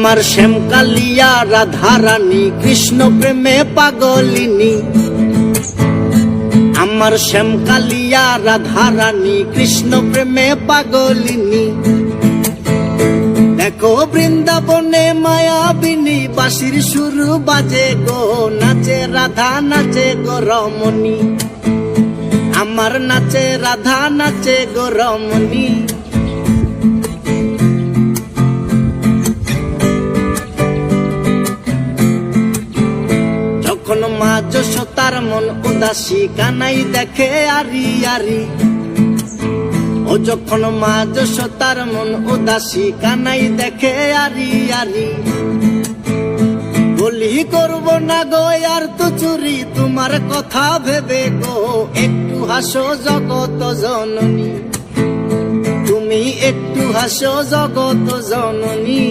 আমার শ্যামকালিয়া রাধারানী কৃষ্ণ প্রেমে পাগলিনী। আমার শ্যামকালিয়া রাধারানী কৃষ্ণ প্রেমে পাগলিনী। দেখো বৃন্দাবনে মায়াবিনী বাঁশির সুর বাজে গো, নাচে রাধা নাচে গো রমণী। আমার নাচে রাধা নাচে গো রমণী। যখন মা যশোদার মন উদাসী কানাই দেখে আরি আরি। ও যখন মা যশোদার মন উদাসী কানাই দেখে আরি আরি। বলি করব না গো আর তো চুরি তোমার কথা ভেবে গো, একটু হাসো জগত জননী, তুমি একটু হাসো জগত জননী।